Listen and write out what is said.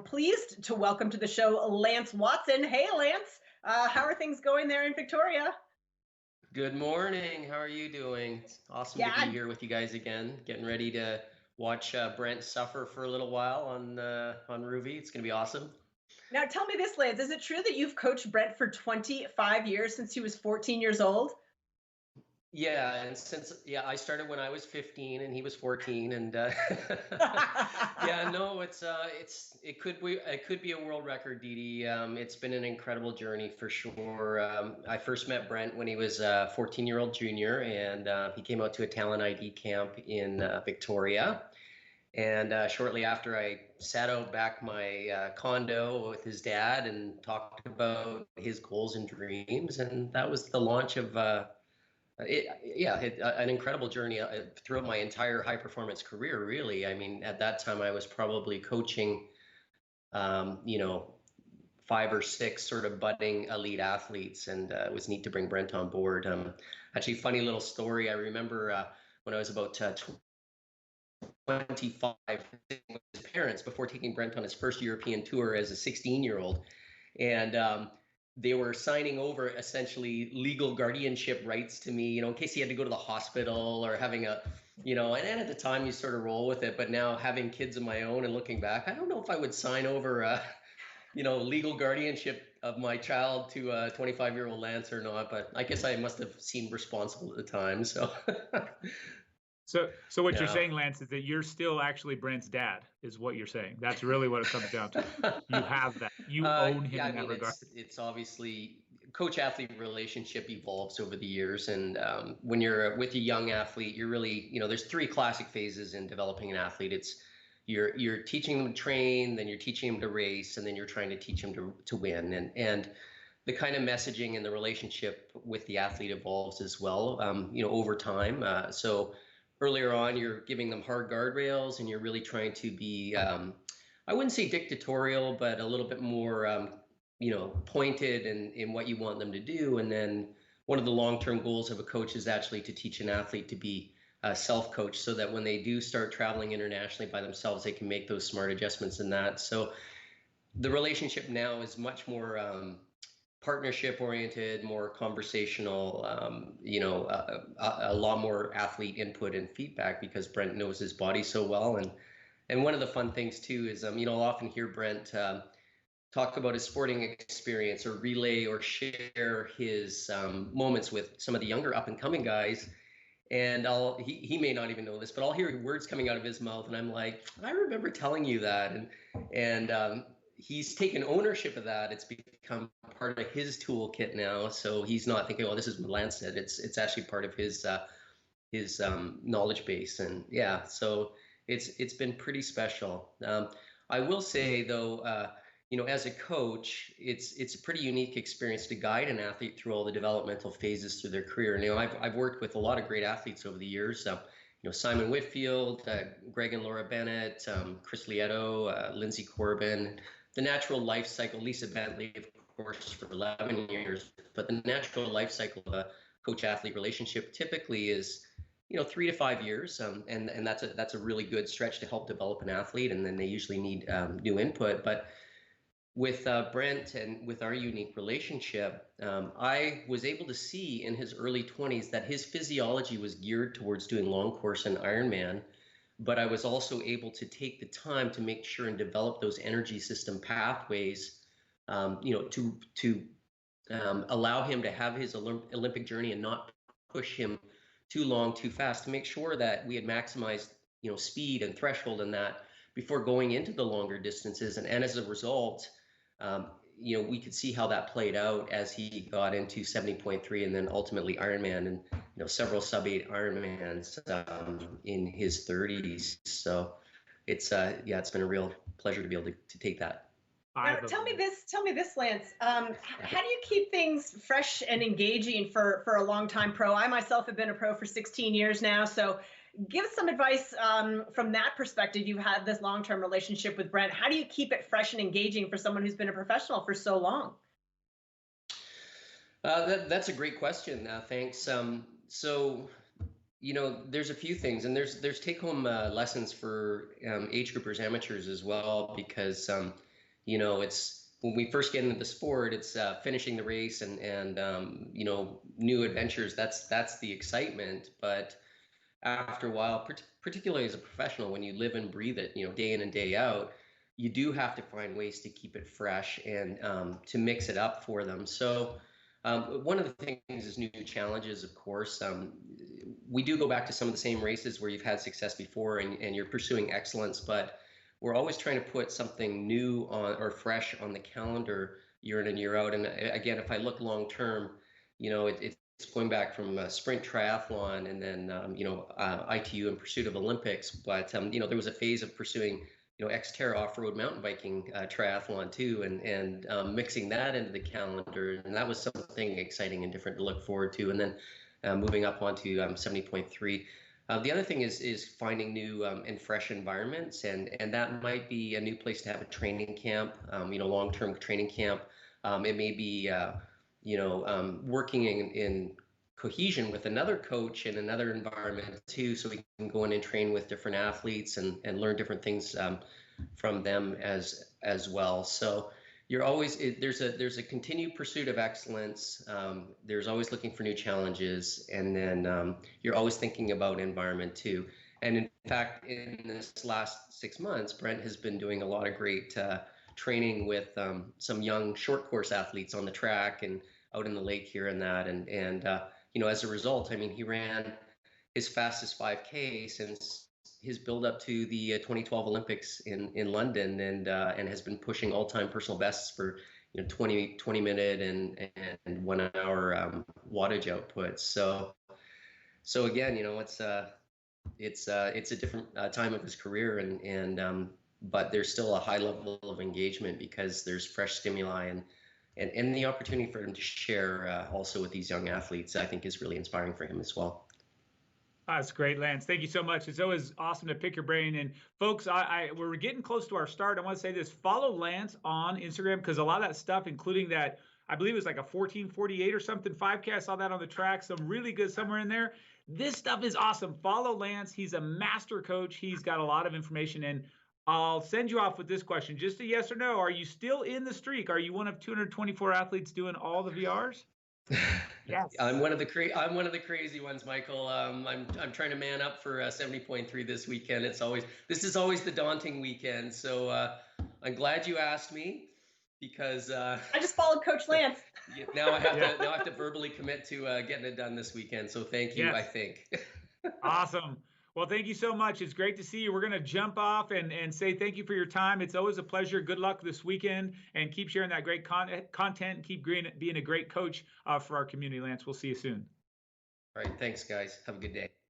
pleased to welcome to the show Lance Watson. Hey, Lance, how are things going there in Victoria? Good morning. How are you doing? It's awesome to Yeah, be here with you guys again. Getting ready to watch Brent suffer for a little while on Ruby. It's gonna be awesome. now tell me this, Lance, is it true that you've coached Brent for 25 years since he was 14 years old? Yeah, and since I started when I was 15 and he was 14, and yeah, no, it could be a world record, Dee Dee. It's been an incredible journey for sure. I first met Brent when he was a 14-year-old junior, and he came out to a talent ID camp in Victoria. And shortly after, I sat out back my condo with his dad and talked about his goals and dreams, and that was the launch of an incredible journey throughout my entire high performance career, really. I mean, at that time, I was probably coaching, um, you know, five or six sort of budding elite athletes, and it was neat to bring Brent on board. Actually, funny little story. I remember when I was about 25 with his parents before taking Brent on his first European tour as a 16-year-old. And they were signing over essentially legal guardianship rights to me, in case he had to go to the hospital or having and at the time you sort of roll with it. But now having kids of my own and looking back, I don't know if I would sign over, legal guardianship of my child to a 25-year-old Lance or not. But I guess I must have seemed responsible at the time. So So what you're yeah. saying, Lance, is that you're still actually Brent's dad, is what you're saying. That's really what it comes down to. You have that. You own him Yeah, I in that mean, regard. it's obviously coach-athlete relationship evolves over the years, and when you're with a young athlete, you're really, there's three classic phases in developing an athlete. It's you're teaching them to train, then you're teaching them to race, and then you're trying to teach them to win. And the kind of messaging and the relationship with the athlete evolves as well, over time. So earlier on, you're giving them hard guardrails, and you're really trying to be, I wouldn't say dictatorial, but a little bit more, pointed in what you want them to do. And then one of the long-term goals of a coach is actually to teach an athlete to be self-coached, so that when they do start traveling internationally by themselves, they can make those smart adjustments in that. So the relationship now is much more partnership oriented, more conversational, a lot more athlete input and feedback, because Brent knows his body so well. And one of the fun things too is, I'll often hear Brent talk about his sporting experience, or relay or share his moments with some of the younger up and coming guys. And he may not even know this, but I'll hear words coming out of his mouth, and I'm like, I remember telling you that. And he's taken ownership of that. It's become part of his toolkit now. So he's not thinking, oh, this is what Lance said. It's actually part of his knowledge base. And yeah, so it's been pretty special. I will say though, as a coach, it's a pretty unique experience to guide an athlete through all the developmental phases through their career. And I've worked with a lot of great athletes over the years. Simon Whitfield, Greg and Laura Bennett, Chris Lieto, Lindsay Corbin. The natural life cycle, Lisa Bentley, of course, for 11 years. But the natural life cycle of a coach-athlete relationship typically is, 3 to 5 years, and that's a really good stretch to help develop an athlete. And then they usually need new input. But with Brent and with our unique relationship, I was able to see in his early 20s that his physiology was geared towards doing long course and Ironman, but I was also able to take the time to make sure and develop those energy system pathways, to allow him to have his Olympic journey and not push him too long, too fast, to make sure that we had maximized, speed and threshold in that before going into the longer distances. And as a result, we could see how that played out as he got into 70.3 and then ultimately Ironman, and several sub-8 Ironmans in his 30s. So it's been a real pleasure to be able to take that. Now, tell me this, Lance. How do you keep things fresh and engaging for a long time pro? I myself have been a pro for 16 years now, so give us some advice from that perspective. You've had this long-term relationship with Brent. How do you keep it fresh and engaging for someone who's been a professional for so long? That's a great question. Thanks. So, there's a few things, and there's take-home lessons for age groupers, amateurs as well, because you know, it's when we first get into the sport, it's finishing the race and you know, new adventures. That's the excitement. But after a while, particularly as a professional, when you live and breathe it, you know, day in and day out, you do have to find ways to keep it fresh and to mix it up for them. So one of the things is new challenges, of course. We do go back to some of the same races where you've had success before and you're pursuing excellence, but we're always trying to put something new on or fresh on the calendar year in and year out. And again, if I look long term, you know, it's going back from sprint triathlon and then you know, ITU in pursuit of Olympics. But you know, there was a phase of pursuing, you know, Xterra off-road mountain biking triathlon too, and mixing that into the calendar, and that was something exciting and different to look forward to. And then moving up onto 70.3. The other thing is finding new and fresh environments, and that might be a new place to have a training camp, you know, long-term training camp. It may be you know, working in cohesion with another coach in another environment too, so we can go in and train with different athletes and learn different things from them as well. So you're always there's a continued pursuit of excellence. There's always looking for new challenges, and then you're always thinking about environment too. And in fact, in this last 6 months, Brent has been doing a lot of great training with some young short course athletes on the track and out in the lake here and that, and you know, as a result, I mean, he ran his fastest 5K since his build up to the 2012 Olympics in London, and has been pushing all-time personal bests for, you know, 20 minute and 1 hour wattage output. So again, you know, it's a different time of his career, and but there's still a high level of engagement because there's fresh stimuli and the opportunity for him to share also with these young athletes, I think, is really inspiring for him as well. That's great, Lance. Thank you so much. It's always awesome to pick your brain. And folks, we're getting close to our start. I want to say this: follow Lance on Instagram, because a lot of that stuff, including that, I believe it was like a 14:48 or something 5K. I saw that on the track. Some really good somewhere in there. This stuff is awesome. Follow Lance. He's a master coach. He's got a lot of information. And I'll send you off with this question: just a yes or no. Are you still in the streak? Are you one of 224 athletes doing all the VRs? Yes. I'm one of the crazy ones, Michael. I'm trying to man up for 70.3 this weekend. This is always the daunting weekend. So I'm glad you asked me, because I just followed Coach Lance. now I have to verbally commit to getting it done this weekend. So thank you. Yes. I think. Awesome. Well, thank you so much. It's great to see you. We're going to jump off and say thank you for your time. It's always a pleasure. Good luck this weekend, and keep sharing that great content and keep being a great coach for our community, Lance. We'll see you soon. All right. Thanks, guys. Have a good day.